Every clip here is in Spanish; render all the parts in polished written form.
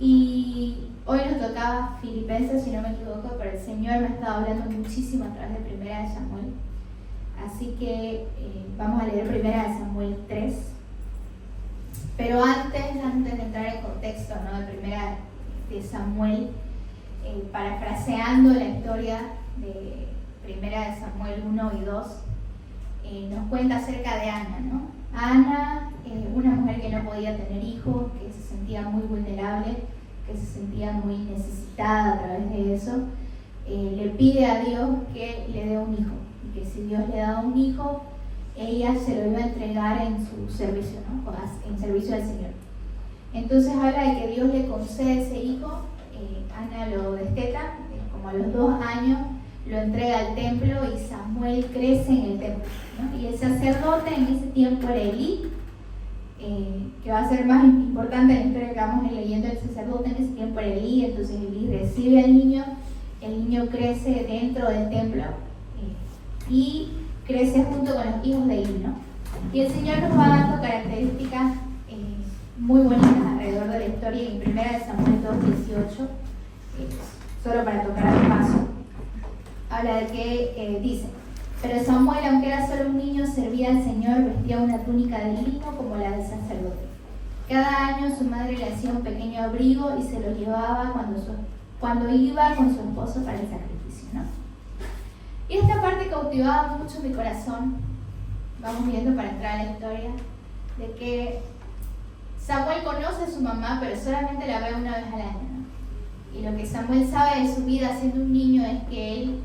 Y hoy nos tocaba Filipenses, si no me equivoco, pero el Señor me ha estado hablando muchísimo a través de Primera de Samuel. Así que vamos a leer Primera de Samuel 3. Pero antes de entrar en contexto, ¿no?, de Primera de Samuel, parafraseando la historia de Primera de Samuel 1 y 2, nos cuenta acerca de Ana, ¿no? Ana, una mujer que no podía tener hijos, que se sentía muy vulnerable, que se sentía muy necesitada a través de eso, le pide a Dios que le dé un hijo, y que si Dios le da un hijo, ella se lo iba a entregar en su servicio, ¿no?, en servicio al Señor. Entonces habla de que Dios le concede ese hijo. Ana lo desteta, como a los 2 años lo entrega al templo y Samuel crece en el templo, ¿no? Y el sacerdote en ese tiempo era Elí, que va a ser más importante en la historia que vamos a ir leyendo. El sacerdote en ese tiempo era Elí. Entonces Elí recibe al niño, el niño crece dentro del templo y crece junto con los hijos de Elí, ¿no? Y el Señor nos va dando características muy bonitas alrededor de la historia. En 1 Samuel 2:18, solo para tocar el paso, habla de que dice: pero Samuel, aunque era solo un niño, servía al Señor, vestía una túnica de lino como la del sacerdote. Cada año su madre le hacía un pequeño abrigo y se lo llevaba cuando iba con su esposo para el sacrificio, ¿no? Y esta parte cautivaba mucho mi corazón. Vamos viendo para entrar a la historia, de que Samuel conoce a su mamá, pero solamente la ve una vez al año, ¿no? Y lo que Samuel sabe de su vida siendo un niño es que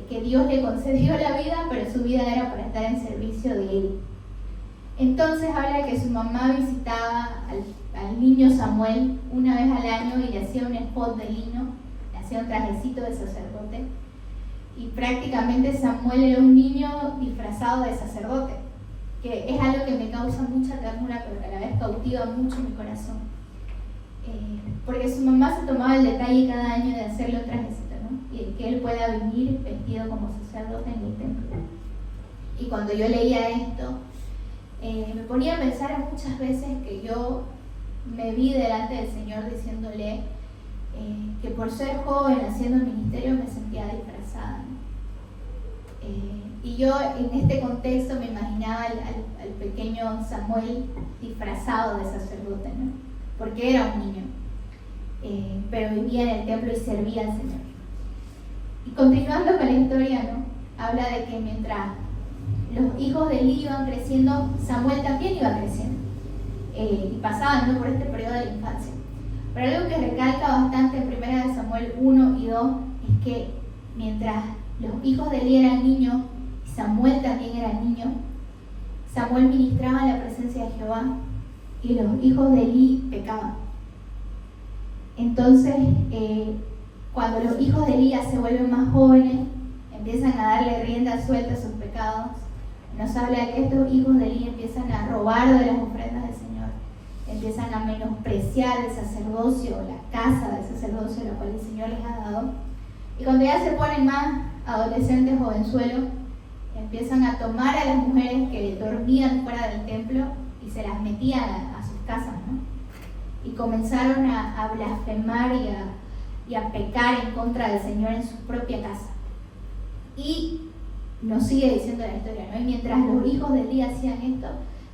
que Dios le concedió la vida, pero su vida era para estar en servicio de él. Entonces habla de que su mamá visitaba al niño Samuel una vez al año y le hacía un spot de lino, le hacía un trajecito de sacerdote, y prácticamente Samuel era un niño disfrazado de sacerdote, que es algo que me causa mucha ternura, pero que a la vez cautiva mucho mi corazón, porque su mamá se tomaba el detalle cada año de hacerle un trajecito, ¿no?, y que él pueda venir vestido como sacerdote en el templo. Y cuando yo leía esto, me ponía a pensar muchas veces que yo me vi delante del Señor diciéndole que por ser joven haciendo ministerio me sentía disfrazada, ¿no? Y yo en este contexto me imaginaba al pequeño Samuel disfrazado de sacerdote, ¿no?, porque era un niño, pero vivía en el templo y servía al Señor. Y continuando con la historia, ¿no?, habla de que mientras los hijos de Elí iban creciendo, Samuel también iba creciendo, y pasaban, ¿no?, por este periodo de la infancia. Pero algo que recalca bastante en 1 Samuel 1 y 2 es que mientras los hijos de Elí eran niños y Samuel también era niño, Samuel ministraba en la presencia de Jehová y los hijos de Elí pecaban. Entonces, cuando los hijos de Elí ya se vuelven más jóvenes, empiezan a darle rienda suelta a sus pecados. Nos habla de que estos hijos de Elí empiezan a robar de las ofrendas del Señor, empiezan a menospreciar el sacerdocio, la casa del sacerdocio, la cual el Señor les ha dado. Y cuando ya se ponen más adolescentes, jovenzuelos, empiezan a tomar a las mujeres que dormían fuera del templo y se las metían a sus casas, ¿no? Y comenzaron a blasfemar y a pecar en contra del Señor en su propia casa. Y nos sigue diciendo la historia, ¿no? Y mientras los hijos de Elí hacían esto,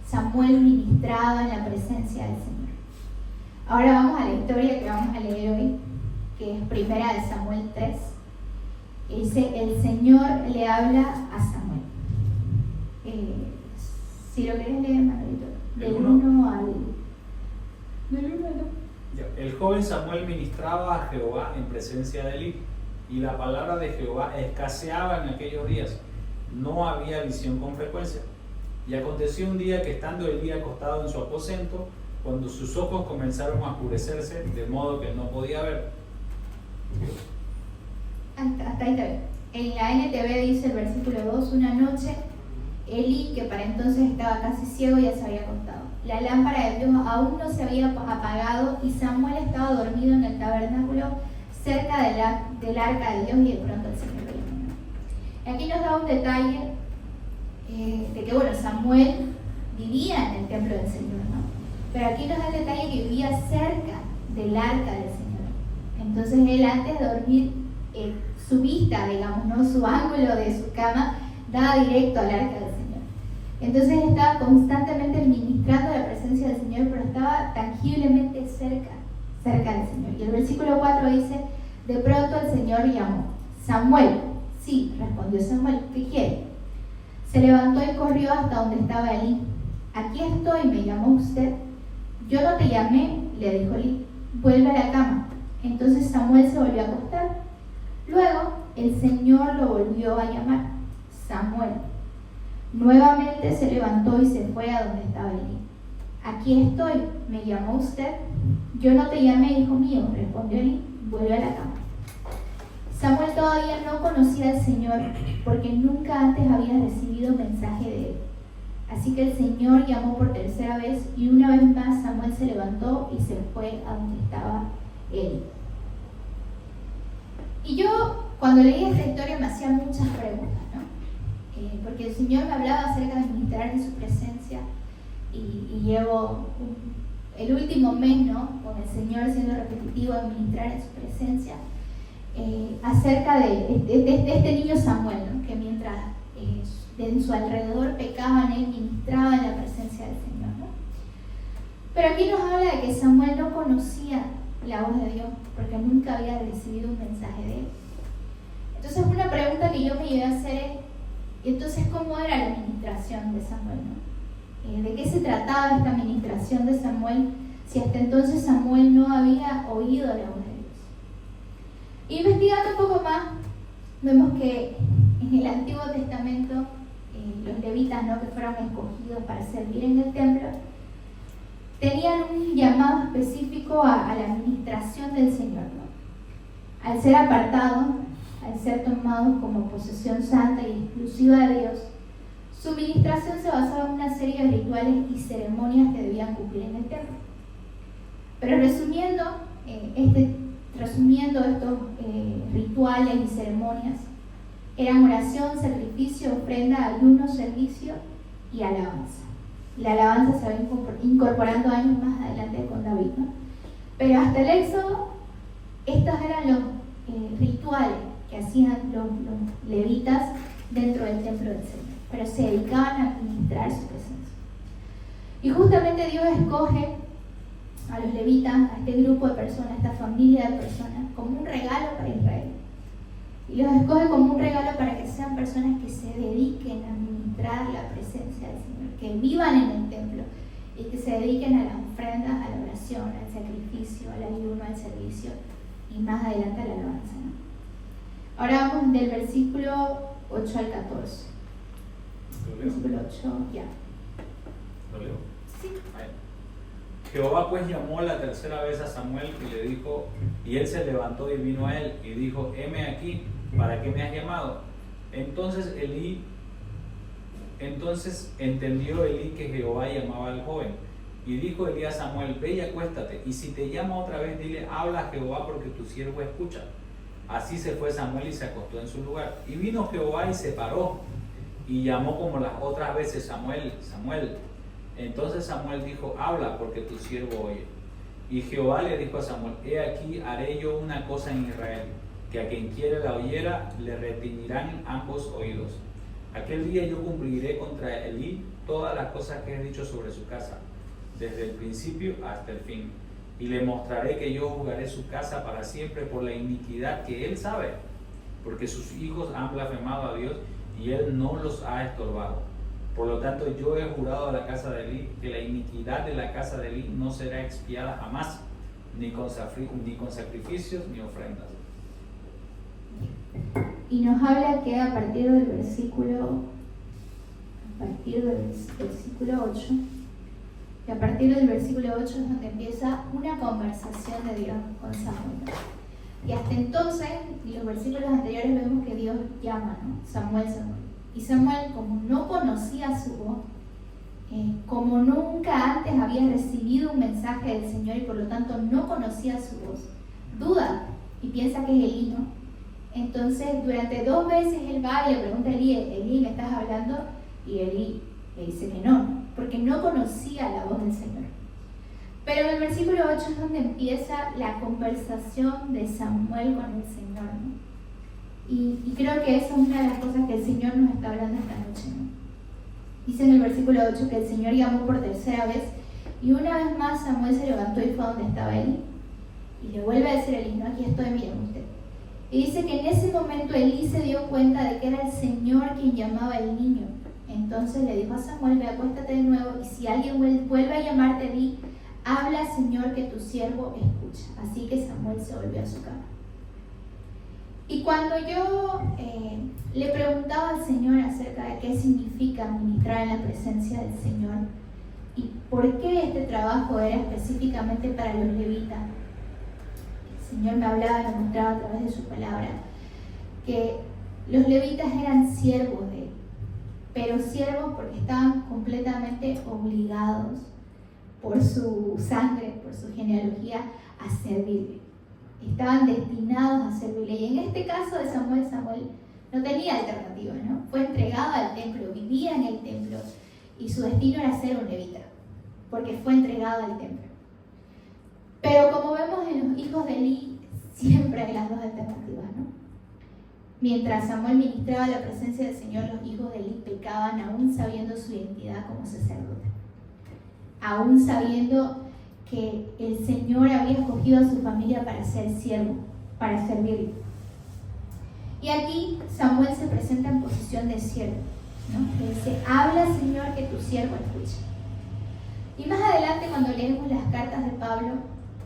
Samuel ministraba en la presencia del Señor. Ahora vamos a la historia que vamos a leer hoy, que es 1 Samuel 3. Dice: el Señor le habla a Samuel. Si lo querés leer, Manolito, del 1 al 2. El joven Samuel ministraba a Jehová en presencia de Elí, y la palabra de Jehová escaseaba en aquellos días. No había visión con frecuencia. Y aconteció un día que, estando Elí acostado en su aposento, cuando sus ojos comenzaron a oscurecerse, de modo que no podía ver. Hasta ahí está bien. En la NTV dice el versículo 2: una noche, Elí, que para entonces estaba casi ciego, ya se había acostado. La lámpara de Dios aún no se había apagado y Samuel estaba dormido en el tabernáculo cerca del arca de Dios, y de pronto el Señor lo llamó. Aquí nos da un detalle de que, bueno, Samuel vivía en el templo del Señor, ¿no? Pero aquí nos da el detalle que vivía cerca del arca del Señor. Entonces él, antes de dormir, su vista, digamos, ¿no? Su ángulo de su cama daba directo al arca del Señor. Entonces estaba constantemente ministrando la presencia del Señor, pero estaba tangiblemente cerca del Señor. Y el versículo 4 dice: de pronto el Señor llamó: Samuel. Sí, respondió Samuel, ¿qué quiere? Se levantó y corrió hasta donde estaba Elí. Aquí estoy, me llamó usted. Yo no te llamé, le dijo Elí, vuelve a la cama. Entonces Samuel se volvió a acostar. Luego el Señor lo volvió a llamar: Samuel. Nuevamente se levantó y se fue a donde estaba Elí. Aquí estoy, me llamó usted. Yo no te llamé, hijo mío, respondió Elí, vuelve a la cama. Samuel todavía no conocía al Señor porque nunca antes había recibido mensaje de él. Así que el Señor llamó por tercera vez y una vez más Samuel se levantó y se fue a donde estaba Elí. Y yo, cuando leí esta historia, me hacía muchas preguntas, ¿no? Porque el Señor me hablaba acerca de ministrar en su presencia y llevo el último mes, ¿no?, con el Señor siendo repetitivo en ministrar en su presencia, acerca de este niño Samuel, ¿no?, que mientras en su alrededor pecaban, él ministraba en la presencia del Señor, ¿no? Pero aquí nos habla de que Samuel no conocía la voz de Dios porque nunca había recibido un mensaje de él. Entonces una pregunta que yo me llevé a hacer es: entonces, ¿cómo era la ministración de Samuel, no? ¿De qué se trataba esta ministración de Samuel si hasta entonces Samuel no había oído la voz de Dios? Investigando un poco más, vemos que en el Antiguo Testamento los levitas, ¿no?, que fueron escogidos para servir en el templo, tenían un llamado específico a la administración del Señor, ¿no? Al ser apartados, al ser tomados como posesión santa y exclusiva de Dios, su ministración se basaba en una serie de rituales y ceremonias que debían cumplir en el templo. Pero resumiendo estos rituales y ceremonias, eran oración, sacrificio, ofrenda, ayuno, servicio y alabanza. La alabanza se va incorporando años más adelante con David, ¿no? Pero hasta el Éxodo, estos eran los rituales que hacían los levitas dentro del templo del Señor, pero se dedicaban a administrar su presencia. Y justamente Dios escoge a los levitas, a este grupo de personas, a esta familia de personas, como un regalo para Israel. Y los escoge como un regalo para que sean personas que se dediquen a administrar la presencia del Señor, que vivan en el templo y que se dediquen a las ofrendas, a la oración, al sacrificio, al ayuno, al servicio y más adelante a la alabanza, ¿no? Ahora vamos del versículo 8 al 14. Versículo 8, ya. ¿Lo leo? Sí. Jehová pues llamó la tercera vez a Samuel y le dijo, y él se levantó y vino a él y dijo: heme aquí, ¿para qué me has llamado? Entonces entendió Elí que Jehová llamaba al joven. Y dijo Elí a Samuel: ve y acuéstate, y si te llama otra vez, dile: habla a Jehová, porque tu siervo escucha. Así se fue Samuel y se acostó en su lugar. Y vino Jehová y se paró, y llamó como las otras veces: Samuel, Samuel. Entonces Samuel dijo: habla, porque tu siervo oye. Y Jehová le dijo a Samuel: he aquí, haré yo una cosa en Israel, que a quien quiera la oyera, le retiñirán ambos oídos. Aquel día yo cumpliré contra Elí todas las cosas que he dicho sobre su casa, desde el principio hasta el fin. Y le mostraré que yo juzgaré su casa para siempre por la iniquidad que él sabe, porque sus hijos han blasfemado a Dios y él no los ha estorbado. Por lo tanto, yo he jurado a la casa de Elí que la iniquidad de la casa de Elí no será expiada jamás, ni con sacrificios ni ofrendas. Y nos habla que a partir del versículo 8, que a partir del versículo 8 es donde empieza una conversación de Dios con Samuel. Y hasta entonces, en los versículos anteriores vemos que Dios llama, ¿no? Samuel. Y Samuel, como no conocía su voz, como nunca antes había recibido un mensaje del Señor y por lo tanto no conocía su voz, duda y piensa que es Elí, ¿no? Entonces, durante 2 veces él va y le pregunta a Elí: Elí, ¿me estás hablando? Y Elí le dice que no, porque no conocía la voz del Señor. Pero en el versículo 8 es donde empieza la conversación de Samuel con el Señor, ¿no? Y creo que esa es una de las cosas que el Señor nos está hablando esta noche, ¿no? Dice en el versículo 8 que el Señor llamó por tercera vez y una vez más Samuel se levantó y fue a donde estaba Elí. Y le vuelve a decir a Elí, no, aquí estoy, miren usted. Y dice que en ese momento Elí se dio cuenta de que era el Señor quien llamaba al niño. Entonces le dijo a Samuel, ve, acuéstate de nuevo y si alguien vuelve a llamarte, di, habla, Señor, que tu siervo escucha. Así que Samuel se volvió a su cama. Y cuando yo le preguntaba al Señor acerca de qué significa ministrar en la presencia del Señor y por qué este trabajo era específicamente para los levitas, el Señor me hablaba y me mostraba a través de su palabra que los levitas eran siervos de Él, pero siervos porque estaban completamente obligados por su sangre, por su genealogía, a servirle. Estaban destinados a servirle. Y en este caso de Samuel no tenía alternativa, ¿no? Fue entregado al templo, vivía en el templo y su destino era ser un levita, porque fue entregado al templo. Pero como vemos en los hijos de Elí, siempre hay las dos alternativas, ¿no? Mientras Samuel ministraba la presencia del Señor, los hijos de Elí pecaban aún sabiendo su identidad como sacerdote, aún sabiendo que el Señor había escogido a su familia para ser siervo, para servirle. Y aquí Samuel se presenta en posición de siervo, ¿no? Le dice, habla, Señor, que tu siervo escucha. Y más adelante, cuando leemos las cartas de Pablo,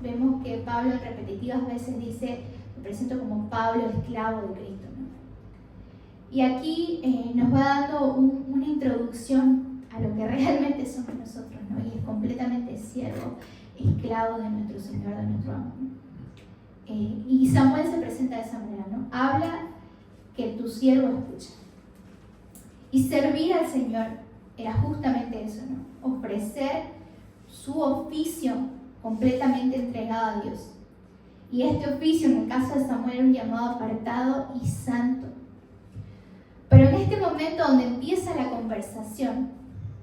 vemos que Pablo repetitivas veces dice, me presento como Pablo, esclavo de Cristo, ¿no? Y aquí nos va dando una introducción a lo que realmente somos nosotros, ¿no? Y es completamente siervo, esclavo de nuestro Señor, de nuestro amo. Y Samuel se presenta de esa manera, ¿no? Habla, que tu siervo escucha. Y servir al Señor era justamente eso, ¿no? Ofrecer su oficio completamente entregado a Dios. Y este oficio, en el caso de Samuel, era un llamado apartado y santo. Pero en este momento donde empieza la conversación,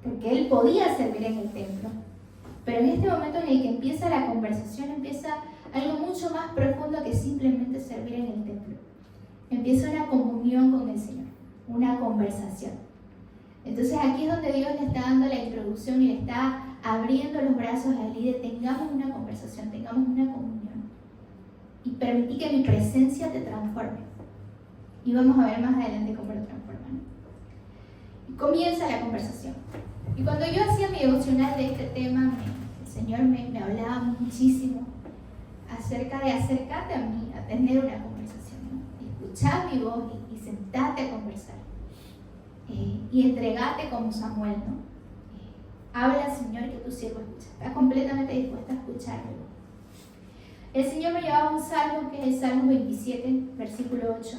porque él podía servir en el templo, pero en este momento en el que empieza la conversación, empieza algo mucho más profundo que simplemente servir en el templo. Empieza una comunión con el Señor, una conversación. Entonces aquí es donde Dios le está dando la introducción y le está abriendo los brazos a Elí de tengamos una conversación, tengamos una comunión. Y permití que mi presencia te transforme. Y vamos a ver más adelante cómo lo transforma, ¿no? Y comienza la conversación. Y cuando yo hacía mi devocional de este tema, el Señor me hablaba muchísimo acerca de acercarte a mí, a tener una conversación, ¿no? Escuchar mi voz y sentarte a conversar. Y entregarte como Samuel, ¿no? Habla, Señor, que tu siervo escucha. Está completamente dispuesta a escucharlo. El Señor me llevaba un salmo que es el Salmo 27, versículo 8,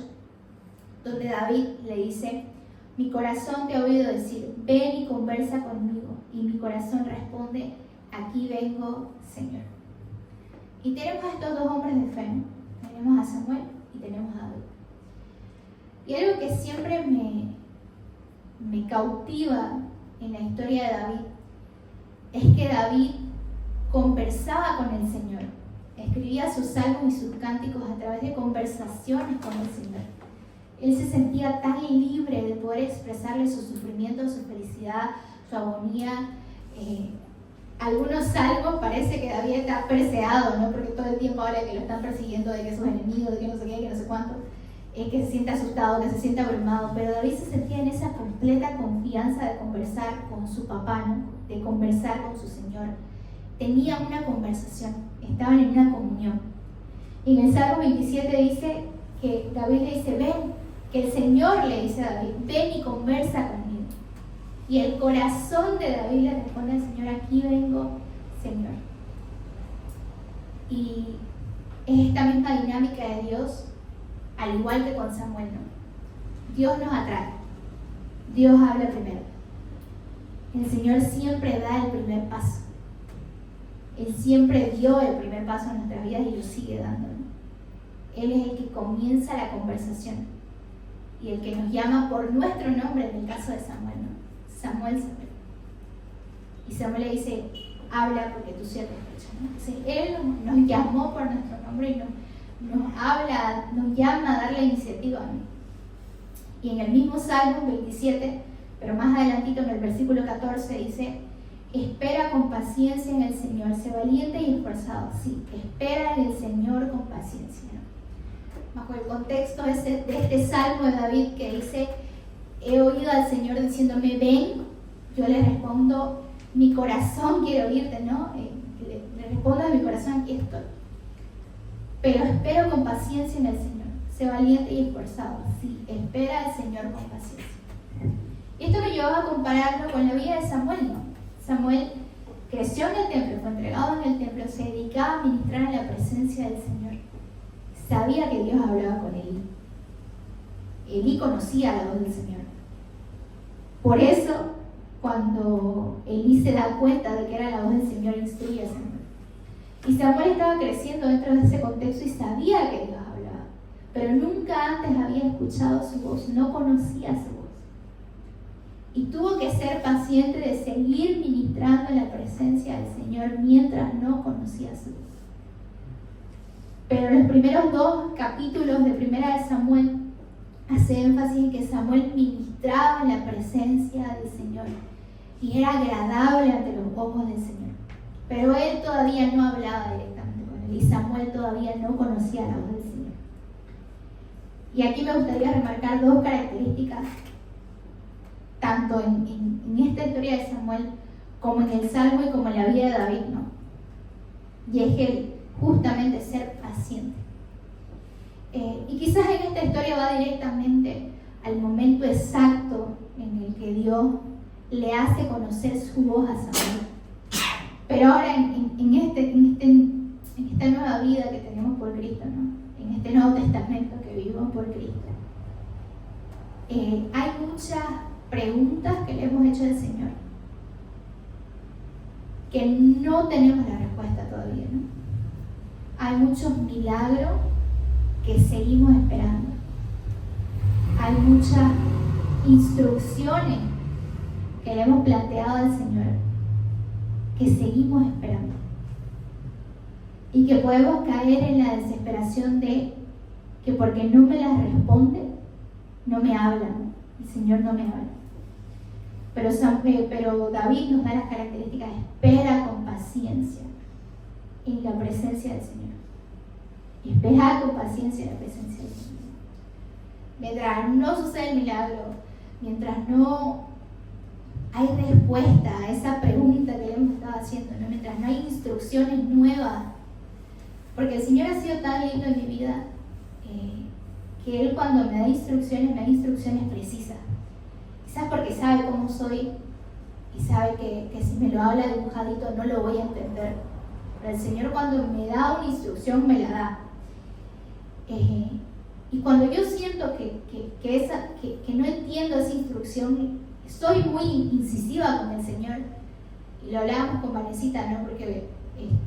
donde David le dice, mi corazón te ha oído decir, ven y conversa conmigo. Y mi corazón responde, aquí vengo, Señor. Y tenemos a estos dos hombres de fe, ¿no? Tenemos a Samuel y tenemos a David. Y algo que siempre me cautiva en la historia de David es que David conversaba con el Señor, escribía sus salmos y sus cánticos a través de conversaciones con el Señor. Él se sentía tan libre de poder expresarle su sufrimiento, su felicidad, su agonía. Algunos salmos parece que David está preseado, ¿no? Porque todo el tiempo habla de que lo están persiguiendo, de que sus enemigos, de que no sé qué, que no sé cuánto. Que se sienta asustado, que se sienta abrumado, pero David se sentía en esa completa confianza de conversar con su papá, ¿no? De conversar con su Señor. Tenía una conversación, estaban en una comunión. Y en el Salmo 27 dice que David le dice, ven, que el Señor le dice a David, ven y conversa conmigo. Y el corazón de David le responde al Señor, aquí vengo, Señor. Y es esta misma dinámica de Dios, al igual que con Samuel, ¿no? Dios nos atrae, Dios habla primero. El Señor siempre da el primer paso. Él siempre dio el primer paso en nuestras vidas y lo sigue dando, ¿no? Él es el que comienza la conversación y el que nos llama por nuestro nombre en el caso de Samuel, ¿no? Samuel. Y Samuel le dice, habla porque tu siervo escucha, ¿no? Entonces, Él nos llamó por nuestro nombre y nos habla, nos llama a dar la iniciativa, ¿no? Y en el mismo Salmo 27, pero más adelantito en el versículo 14 dice: espera con paciencia en el Señor, sé valiente y esforzado. Sí, espera en el Señor con paciencia, ¿no? Bajo el contexto de este Salmo de David que dice: he oído al Señor diciéndome, ven, yo le respondo, mi corazón quiere oírte, ¿no? Le respondo a mi corazón, aquí estoy. Pero espero con paciencia en el Señor, sé valiente y esforzado. Sí, espera al Señor con paciencia. Y esto me llevaba a compararlo con la vida de Samuel, ¿no? Samuel creció en el templo, fue entregado en el templo, se dedicaba a ministrar en la presencia del Señor. Sabía que Dios hablaba con Elí. Elí conocía la voz del Señor. Por eso, cuando Elí se da cuenta de que era la voz del Señor, instruye a Samuel. Y Samuel estaba creciendo dentro de ese contexto y sabía que Dios hablaba, pero nunca antes había escuchado su voz, no conocía su voz. Y tuvo que ser paciente de seguir ministrando en la presencia del Señor mientras no conocía su voz. Pero los primeros 2 capítulos de Primera de Samuel hace énfasis en que Samuel ministraba en la presencia del Señor y era agradable ante los ojos del Señor. Pero él todavía no hablaba directamente con él y Samuel todavía no conocía la voz del Señor. Y aquí me gustaría remarcar 2 características, tanto en esta historia de Samuel como en el Salmo y como en la vida de David, ¿no? Y es que justamente ser paciente. Y quizás en esta historia va directamente al momento exacto en el que Dios le hace conocer su voz a Samuel. Pero ahora en esta nueva vida que tenemos por Cristo, ¿no? En este Nuevo Testamento que vivimos por Cristo, hay muchas preguntas que le hemos hecho al Señor que no tenemos la respuesta todavía, ¿no? Hay muchos milagros que seguimos esperando. Hay muchas instrucciones que le hemos planteado al Señor que seguimos esperando. Y que podemos caer en la desesperación de que porque no me las responde, no me habla, ¿no? El Señor no me habla. Pero David nos da las características: espera con paciencia en la presencia del Señor. Espera con paciencia en la presencia del Señor. Mientras no sucede el milagro, mientras no hay respuesta a esa pregunta que le hemos estado haciendo, ¿no? Mientras no hay instrucciones nuevas, porque el Señor ha sido tan lindo en mi vida que Él, cuando me da instrucciones precisas. Quizás porque sabe cómo soy y sabe que si me lo habla dibujadito no lo voy a entender. Pero el Señor, cuando me da una instrucción, me la da. Y cuando yo siento que no entiendo esa instrucción, soy muy incisiva con el Señor. Y lo hablábamos con Vanesita, ¿no? Porque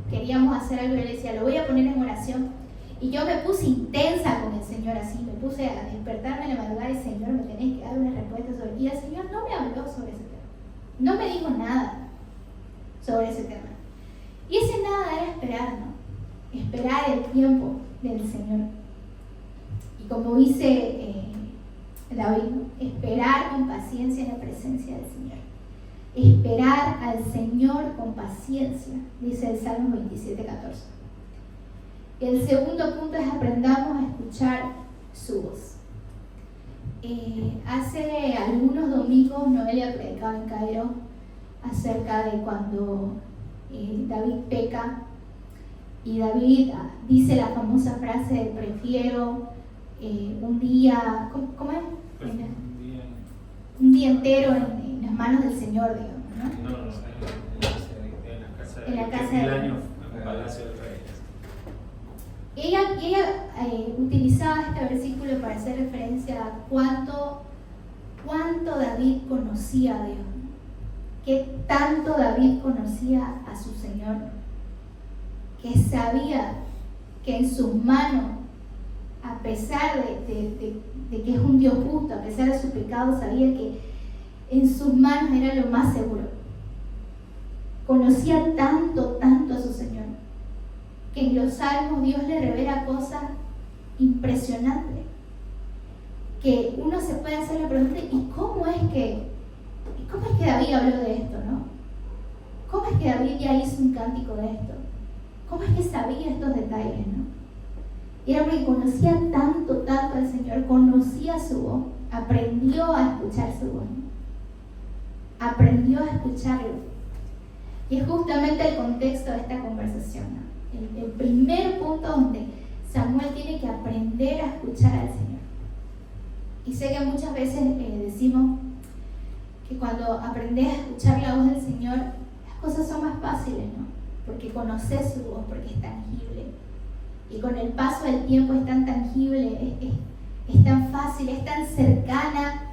queríamos hacer algo y le decía, lo voy a poner en oración. Y yo me puse intensa con el Señor, así, me puse a despertarme en la madrugada y Señor, me tenés que dar una respuesta sobre. Y el Señor no me habló sobre ese tema, no me dijo nada sobre ese tema. Y ese nada era esperar, ¿no? Esperar el tiempo del Señor. Y como dice David, ¿no? Esperar con paciencia en la presencia del Señor. Esperar al Señor con paciencia, dice el Salmo 27:14. El segundo punto es: aprendamos a escuchar su voz. Hace algunos domingos Noelia predicaba en Cairo acerca de cuando David peca y David dice la famosa frase de prefiero un día, ¿cómo es? Un día entero en las manos del Señor, digamos, ¿no? No, en la casa de años en el Palacio del Rey. Ella utilizaba este versículo para hacer referencia a cuánto David conocía a Dios, ¿no? Que tanto David conocía a su Señor, que sabía que en sus manos, a pesar de que es un Dios justo, a pesar de su pecado, sabía que en sus manos era lo más seguro. conocía tanto a su Señor, que en los salmos Dios le revela cosas impresionantes, que uno se puede hacer la pregunta, ¿y cómo es que David habló de esto, no? ¿Cómo es que David ya hizo un cántico de esto? ¿Cómo es que sabía estos detalles, no? Y era porque conocía tanto al Señor, conocía su voz, aprendió a escuchar su voz, ¿no? Aprendió a escucharlo. Y es justamente el contexto de esta conversación, ¿no? El primer punto donde Samuel tiene que aprender a escuchar al Señor. Y sé que muchas veces decimos que cuando aprendes a escuchar la voz del Señor, las cosas son más fáciles, ¿no? Porque conoces su voz, porque es tangible. Y con el paso del tiempo es tan tangible, es tan fácil, es tan cercana,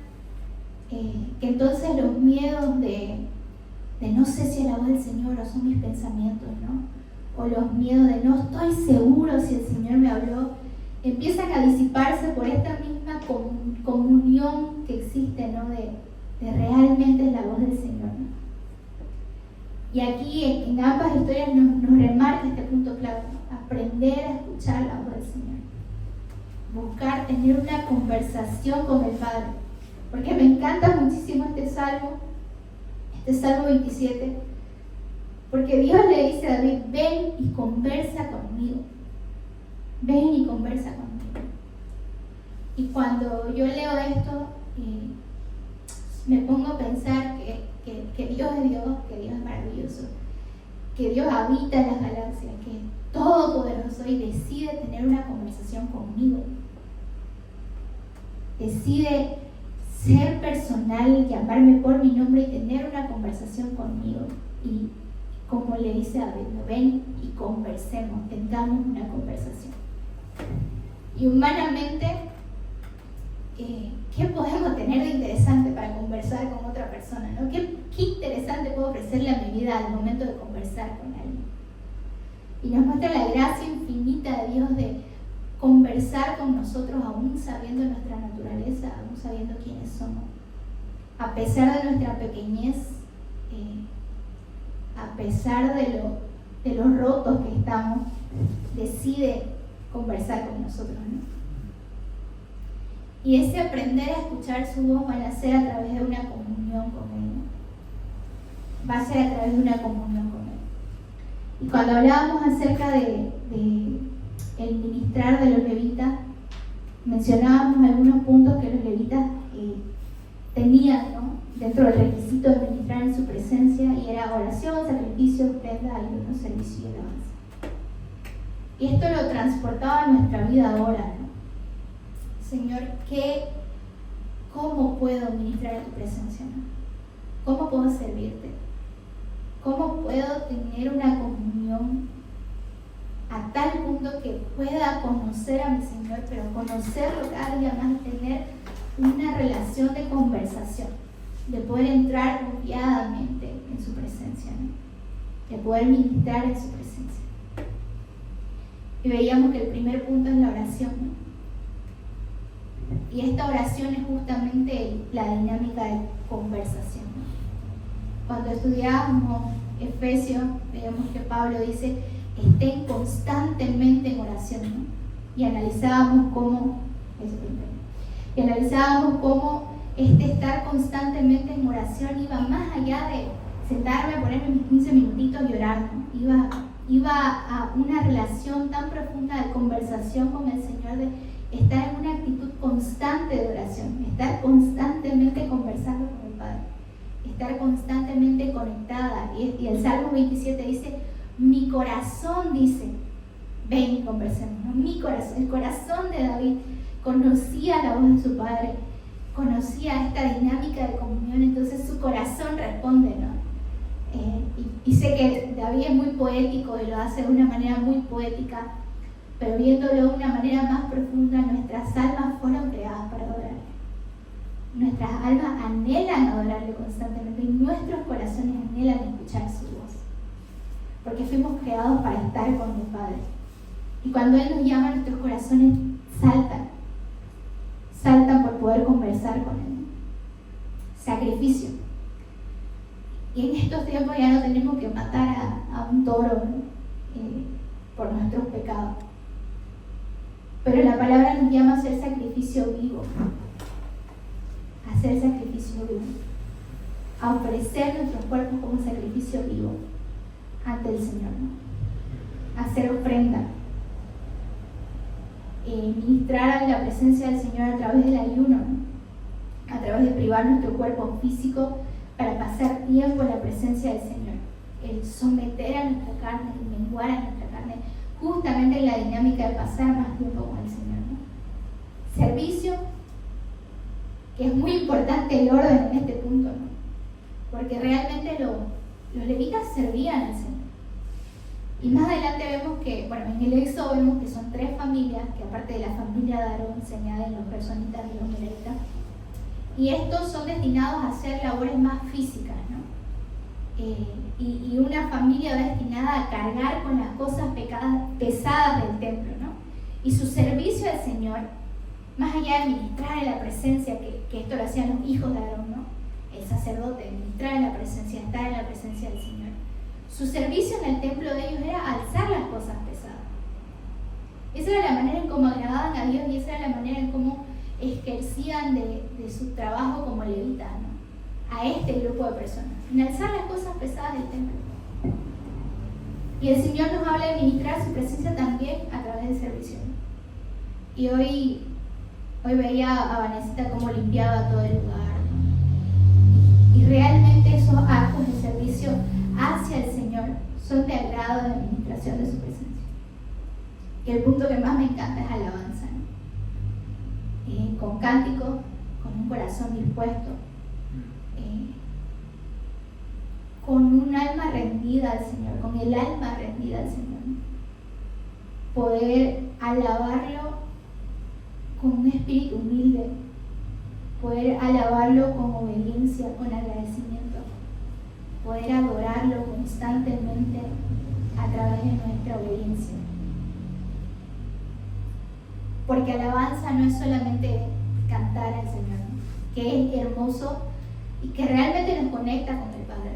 que entonces los miedos de no sé si es la voz del Señor o son mis pensamientos, ¿no? O los miedos de no estoy seguro si el Señor me habló, empiezan a disiparse por esta misma comunión que existe, ¿no? De realmente es la voz del Señor, ¿no? Y aquí en ambas historias nos remarca este punto clave, ¿no? Aprender a escuchar la voz del Señor. Buscar tener una conversación con el Padre. Porque me encanta muchísimo este Salmo 27, porque Dios le dice a David, ven y conversa conmigo. Ven y conversa conmigo. Y cuando yo leo esto, me pongo a pensar que Dios es Dios, que Dios es maravilloso, que Dios habita en las galaxias, que es todopoderoso y decide tener una conversación conmigo. Decide ser personal, llamarme por mi nombre y tener una conversación conmigo. Y como le dice a David, ven y conversemos, tengamos una conversación. Y humanamente, ¿qué podemos tener de interesante para conversar con otra persona, ¿no? ¿Qué interesante puedo ofrecerle a mi vida al momento de conversar con alguien? Y nos muestra la gracia infinita de Dios de conversar con nosotros aún sabiendo nuestra naturaleza, aún sabiendo quiénes somos. A pesar de nuestra pequeñez, a pesar de los rotos que estamos, decide conversar con nosotros, ¿no? Y ese aprender a escuchar su voz va a ser a través de una comunión con Él, ¿no? Va a ser a través de una comunión con Él. Y cuando hablábamos acerca de el ministrar de los levitas, mencionábamos algunos puntos que los levitas tenían, ¿no? Dentro del requisito de ministrar en su presencia, y era oración, sacrificio, ofrenda, ayuno, servicio y alabanza. Y esto lo transportaba a nuestra vida ahora, ¿no? Señor, ¿cómo puedo ministrar en tu presencia, ¿no? ¿Cómo puedo servirte? ¿Cómo puedo tener una comunión a tal punto que pueda conocer a mi Señor, pero conocerlo cada día más, tener una relación de conversación, de poder entrar confiadamente en su presencia, ¿no? De poder ministrar en su presencia? Y veíamos que el primer punto es la oración, ¿no? Y esta oración es justamente la dinámica de conversación, ¿no? Cuando estudiábamos Efesios, veíamos que Pablo dice, estén constantemente en oración, ¿no? Y analizábamos cómo este estar constantemente en oración iba más allá de sentarme, ponerme mis 15 minutitos y orar, ¿no? Iba a una relación tan profunda de conversación con el Señor, de estar en una actitud constante de oración, estar constantemente conversando con el Padre, estar constantemente conectada. Y el Salmo 27 dice, mi corazón dice, ven y conversemos, ¿no? Mi corazón, el corazón de David conocía la voz de su Padre, conocía esta dinámica de comunión, entonces su corazón responde, ¿no? Y sé que David es muy poético y lo hace de una manera muy poética, pero viéndolo de una manera más profunda, nuestras almas fueron creadas para adorarle. Nuestras almas anhelan adorarle constantemente y nuestros corazones anhelan escuchar su voz, porque fuimos creados para estar con el Padre. Y cuando Él nos llama, nuestros corazones saltan por poder conversar con Él. Sacrificio. Y en estos tiempos ya no tenemos que matar a un toro, ¿no? Por nuestros pecados. Pero la palabra nos llama a hacer sacrificio vivo, a hacer sacrificio vivo, a ofrecer nuestros cuerpos como sacrificio vivo ante el Señor, ¿no? A hacer ofrenda, ministrar en la presencia del Señor a través del ayuno, ¿no? A través de privar nuestro cuerpo físico para pasar tiempo en la presencia del Señor, el someter a nuestra carne, el menguar a nuestra carne, justamente en la dinámica de pasar más tiempo con el Señor, ¿no? Servicio, que es muy importante el orden en este punto, ¿no? Porque realmente los levitas servían al Señor. Y más adelante vemos que, en el Éxodo vemos que son 3 familias, que aparte de la familia de Aarón se añaden los gersonitas y los meraritas. Y estos son destinados a hacer labores más físicas, ¿no? Y una familia destinada a cargar con las cosas pesadas del templo, ¿no? Y su servicio al Señor, más allá de ministrar en la presencia, que esto lo hacían los hijos de Aarón, ¿no? El sacerdote, ministrar en la presencia, estar en la presencia del Señor. Su servicio en el templo de ellos era alzar las cosas pesadas. Esa era la manera en cómo agradaban a Dios y esa era la manera en cómo ejercían de su trabajo como levitas, ¿no? A este grupo de personas, en alzar las cosas pesadas del templo. Y el Señor nos habla de ministrar su presencia también a través del servicio, ¿no? Y hoy veía a Vanesita cómo limpiaba todo el lugar, ¿no? Y realmente esos actos de servicio hacia el Señor son de agrado de la administración de su presencia. Y el punto que más me encanta es alabanza, ¿no? Con cánticos, con un corazón dispuesto, con un alma rendida al Señor, con el alma rendida al Señor, ¿no? Poder alabarlo con un espíritu humilde, poder alabarlo con obediencia, con agradecimiento, poder adorarlo constantemente a través de nuestra obediencia. Porque alabanza no es solamente cantar al Señor, ¿no? Que es hermoso y que realmente nos conecta con el Padre,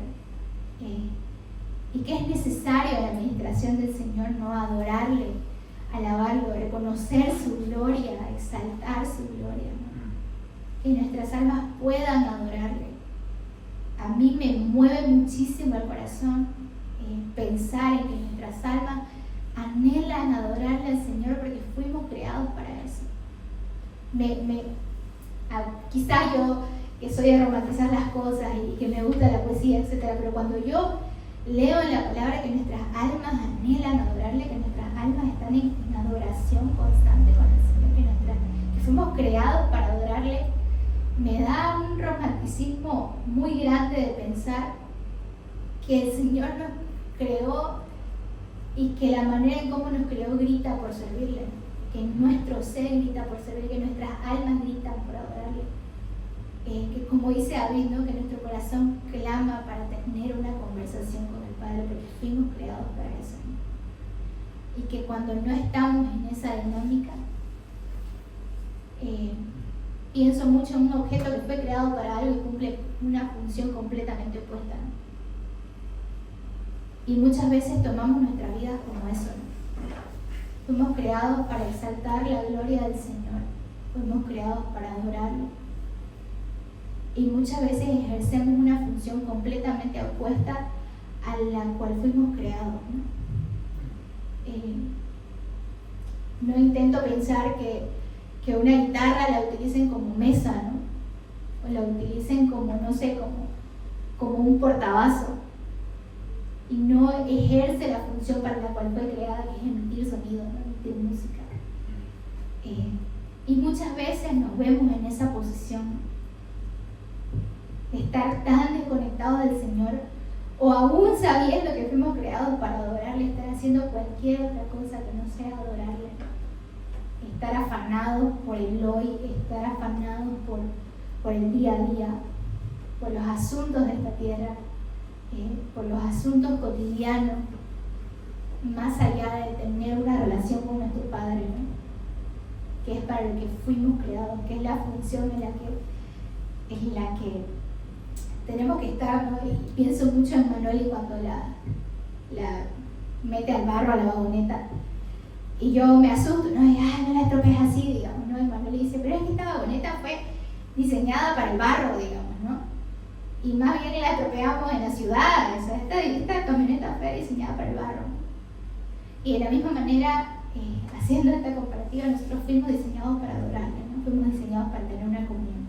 y que es necesario en la administración del Señor, ¿no? Adorarle, alabarlo, reconocer su gloria, exaltar su gloria, ¿no? Que nuestras almas puedan adorarle. A mí me mueve muchísimo el corazón pensar en que nuestras almas anhelan adorarle al Señor porque fuimos creados para eso. Quizás yo, que soy de romantizar las cosas y que me gusta la poesía, etc., pero cuando yo leo en la palabra que nuestras almas anhelan adorarle, que nuestras almas están en adoración constante con el Señor, que fuimos creados para adorarle, me da un romanticismo muy grande de pensar que el Señor nos creó y que la manera en cómo nos creó grita por servirle, que nuestro ser grita por servir, que nuestras almas gritan por adorarle, que como dice David, ¿no? Que nuestro corazón clama para tener una conversación con el Padre porque fuimos creados para eso, ¿no? Y que cuando no estamos en esa dinámica, pienso mucho en un objeto que fue creado para algo y cumple una función completamente opuesta, ¿no? Y muchas veces tomamos nuestra vida como eso, ¿no? Fuimos creados para exaltar la gloria del Señor, fuimos creados para adorarlo. Y muchas veces ejercemos una función completamente opuesta a la cual fuimos creados, ¿no? No intento pensar que una guitarra la utilicen como mesa, ¿no? O la utilicen como, no sé, como un portavasos, y no ejerce la función para la cual fue creada, que es emitir sonido, ¿no? Emitir música. Y muchas veces nos vemos en esa posición, ¿no? De estar tan desconectados del Señor, o aún sabiendo que fuimos creados para adorarle, estar haciendo cualquier otra cosa que no sea adorarle, estar afanados por el hoy, estar afanados por el día a día, por los asuntos de esta tierra, por los asuntos cotidianos, más allá de tener una relación con nuestro Padre, ¿no? Que es para lo que fuimos creados, que es la función en la que tenemos que estar, ¿no? Y pienso mucho en Manoli cuando la mete al barro a la vagoneta. Y yo me asusto, ¿no? Y, no la estropees así, digamos, ¿no? Y Manoli dice, pero es que esta vagoneta fue diseñada para el barro, digamos, ¿no? Y más bien la estropeamos en la ciudad, o sea, esta camioneta fue diseñada para el barro. Y de la misma manera, haciendo esta comparativa, nosotros fuimos diseñados para adorarle, ¿no? Fuimos diseñados para tener una comunión.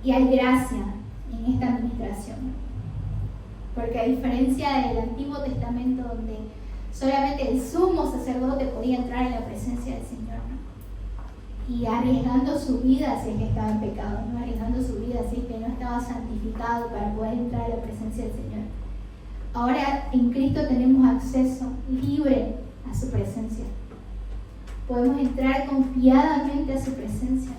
Y hay gracia en esta administración, ¿no? Porque a diferencia del Antiguo Testamento, donde solamente el sumo sacerdote podía entrar en la presencia del Señor, ¿no? Y arriesgando su vida si es que estaba en pecado, ¿no? Arriesgando su vida si es que no estaba santificado para poder entrar a la presencia del Señor. Ahora en Cristo tenemos acceso libre a su presencia. Podemos entrar confiadamente a su presencia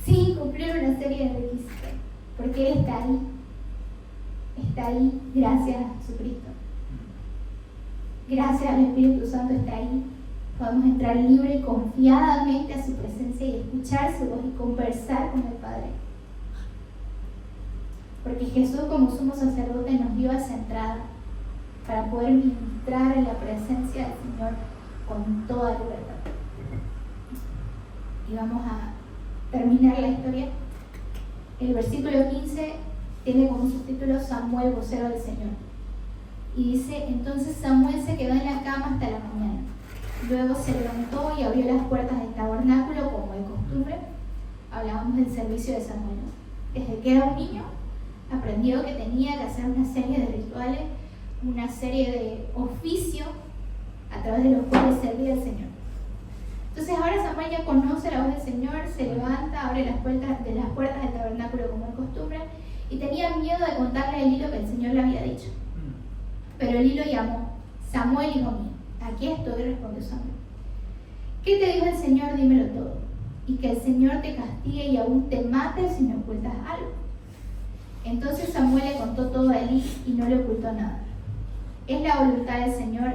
sin cumplir una serie de requisitos, porque Él está ahí. Está ahí gracias a Jesucristo. Gracias al Espíritu Santo está ahí. Podemos entrar libre y confiadamente a su presencia y escuchar su voz y conversar con el Padre. Porque Jesús como sumo sacerdote nos dio esa entrada para poder ministrar en la presencia del Señor con toda libertad. Y vamos a terminar la historia. El versículo 15 tiene como subtítulo Samuel, vocero del Señor. Y dice, entonces Samuel se quedó en la cama hasta la mañana. Luego se levantó y abrió las puertas del tabernáculo como de costumbre. Hablábamos del servicio de Samuel, ¿no? Desde que era un niño, aprendió que tenía que hacer una serie de rituales, una serie de oficios a través de los cuales servía al Señor. Entonces ahora Samuel ya conoce la voz del Señor, se levanta, abre las puertas del tabernáculo como de costumbre y tenía miedo de contarle a Elí lo que el Señor le había dicho. Pero Elí lo llamó, Samuel, hijo mío. Aquí estoy, respondió Samuel. ¿Qué te dijo el Señor? Dímelo todo. Y que el Señor te castigue y aún te mate si me ocultas algo. Entonces Samuel le contó todo a Elí y no le ocultó nada. Es la voluntad del Señor,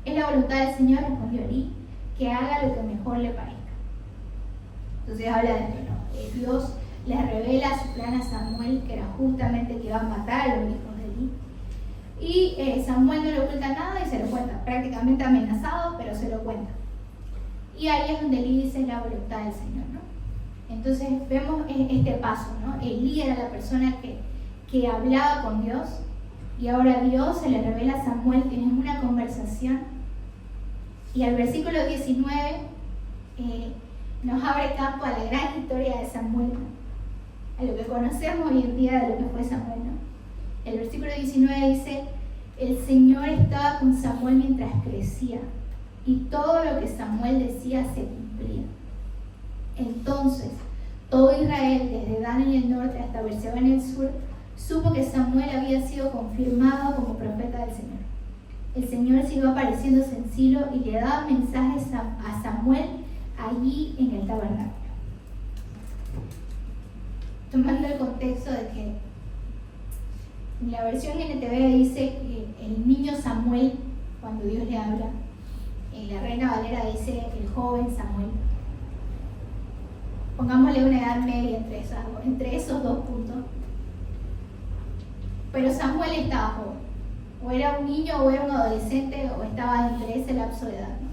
respondió Elí, que haga lo que mejor le parezca. Entonces habla de que no, Dios le revela su plan a Samuel, que era justamente que iba a matar a los hijos de Elí. Y Samuel no le oculta nada y se lo cuenta, prácticamente amenazado, pero se lo cuenta. Y ahí es donde Elí dice la voluntad del Señor, ¿no? Entonces vemos este paso, ¿no? Elí era la persona que hablaba con Dios y ahora Dios se le revela a Samuel, tienen una conversación. Y al versículo 19 nos abre campo a la gran historia de Samuel, ¿no? A lo que conocemos hoy en día de lo que fue Samuel, ¿no? El versículo 19 dice, el Señor estaba con Samuel mientras crecía y todo lo que Samuel decía se cumplía. Entonces, todo Israel, desde Dan en el norte hasta Beerseba en el sur, supo que Samuel había sido confirmado como profeta del Señor. El Señor siguió apareciéndose en Silo y le daba mensajes a Samuel allí en el tabernáculo. Tomando el contexto de que en la versión NTV dice que el niño Samuel, cuando Dios le habla, en la Reina Valera dice el joven Samuel. Pongámosle una edad media entre esos dos puntos. Pero Samuel estaba joven. O era un niño, o era un adolescente, o estaba entre ese lapso de edad, ¿no?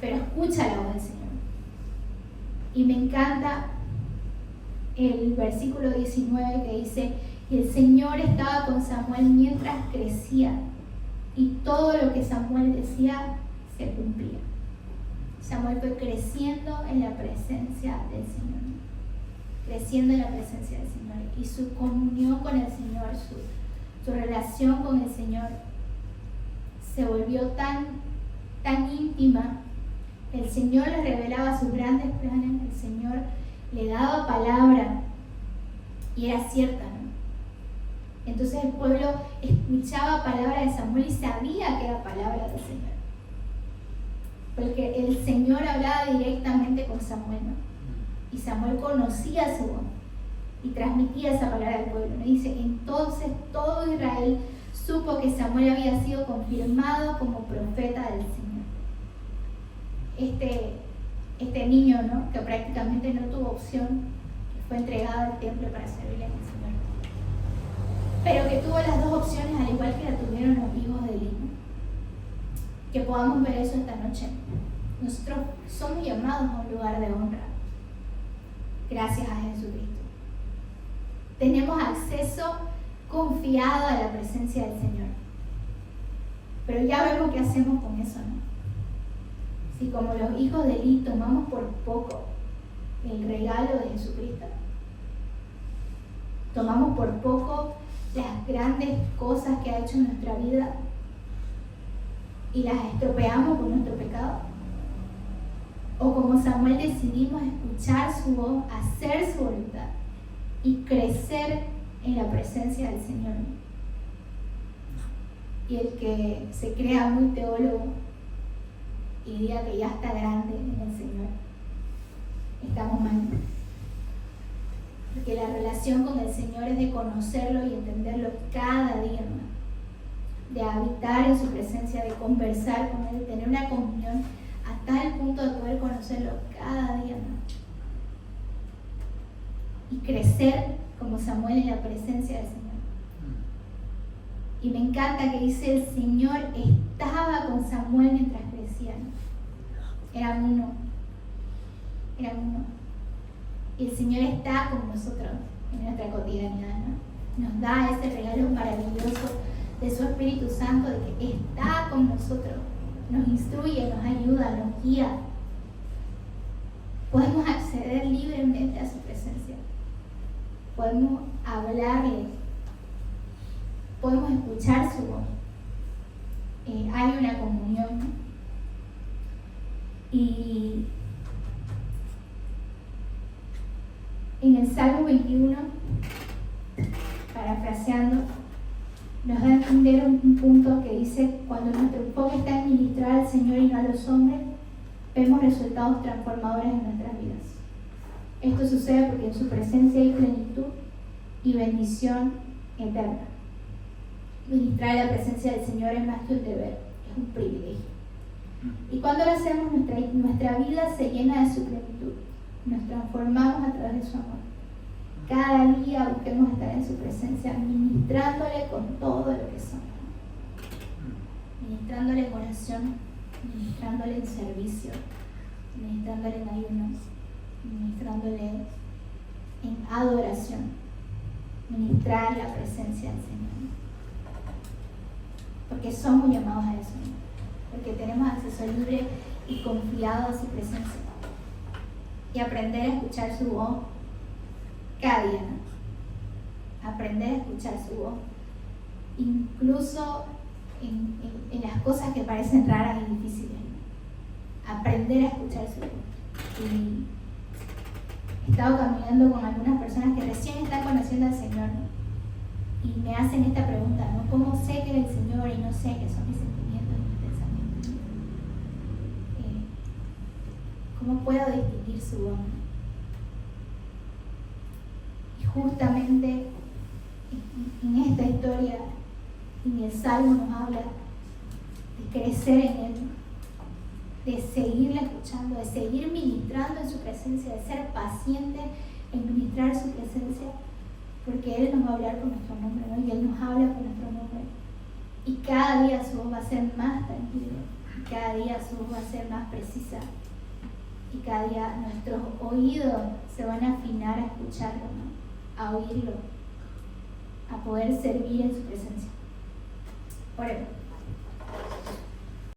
Pero escucha la voz del Señor. Y me encanta el versículo 19 que dice, y el Señor estaba con Samuel mientras crecía, y todo lo que Samuel decía se cumplía. Samuel fue creciendo en la presencia del Señor, creciendo en la presencia del Señor, y su comunión con el Señor, su relación con el Señor se volvió tan íntima. El Señor le revelaba sus grandes planes, el Señor le daba palabra y era cierta, ¿no? Entonces el pueblo escuchaba palabra de Samuel y sabía que era palabra del Señor, porque el Señor hablaba directamente con Samuel, ¿no? Y Samuel conocía su voz y transmitía esa palabra al pueblo, ¿no? Dice, entonces todo Israel supo que Samuel había sido confirmado como profeta del Señor. Este niño, ¿no? Que prácticamente no tuvo opción, fue entregado al templo para servirle al Señor. Pero que tuvo las dos opciones al igual que la tuvieron los hijos de Eli. Que podamos ver eso esta noche. Nosotros somos llamados a un lugar de honra. Gracias a Jesucristo. Tenemos acceso confiado a la presencia del Señor. Pero ya vemos qué hacemos con eso, ¿no? Si como los hijos de Eli tomamos por poco el regalo de Jesucristo, tomamos por poco las grandes cosas que ha hecho en nuestra vida y las estropeamos con nuestro pecado, o como Samuel decidimos escuchar su voz, hacer su voluntad y crecer en la presencia del Señor. Y el que se crea muy teólogo y diga que ya está grande en el Señor, estamos mal. Porque la relación con el Señor es de conocerlo y entenderlo cada día más, de habitar en su presencia, de conversar con Él, de tener una comunión a tal punto de poder conocerlo cada día más y crecer como Samuel en la presencia del Señor. Y me encanta que dice: el Señor estaba con Samuel mientras crecían. Eran uno. Y el Señor está con nosotros en nuestra cotidianidad, ¿no? Nos da ese regalo maravilloso de su Espíritu Santo, de que está con nosotros, nos instruye, nos ayuda, nos guía. Podemos acceder libremente a su presencia, podemos hablarle, podemos escuchar su voz. Hay una comunión, ¿no? Y en el Salmo 21, parafraseando, nos da a entender un punto que dice: cuando nuestro enfoque está en ministrar al Señor y no a los hombres, vemos resultados transformadores en nuestras vidas. Esto sucede porque en su presencia hay plenitud y bendición eterna. Ministrar la presencia del Señor es más que un deber, es un privilegio. Y cuando lo hacemos, nuestra vida se llena de su plenitud. Nos transformamos a través de su amor. Cada día busquemos estar en su presencia, ministrándole con todo lo que somos. Ministrándole en oración, ministrándole en servicio, ministrándole en ayunos, ministrándole en adoración. Ministrar la presencia del Señor. Porque somos llamados a eso, ¿no? Porque tenemos acceso libre y confiado a su presencia. Y aprender a escuchar su voz cada día, ¿no? Aprender a escuchar su voz, incluso en las cosas que parecen raras y difíciles, ¿no? Aprender a escuchar su voz. Y he estado caminando con algunas personas que recién están conociendo al Señor, ¿no? Y me hacen esta pregunta, ¿no? ¿Cómo sé que es el Señor y no sé qué son mis sentimientos y mis pensamientos? ¿Cómo puedo distinguir su voz? Y justamente en esta historia, en el Salmo nos habla de crecer en Él, de seguirle escuchando, de seguir ministrando en su presencia, de ser paciente en ministrar su presencia, porque Él nos va a hablar con nuestro nombre, ¿no? Y Él nos habla con nuestro nombre. Y cada día su voz va a ser más tranquila, y cada día su voz va a ser más precisa, y cada día nuestros oídos se van a afinar a escucharlo, ¿no? A oírlo, a poder servir en su presencia. Oremos.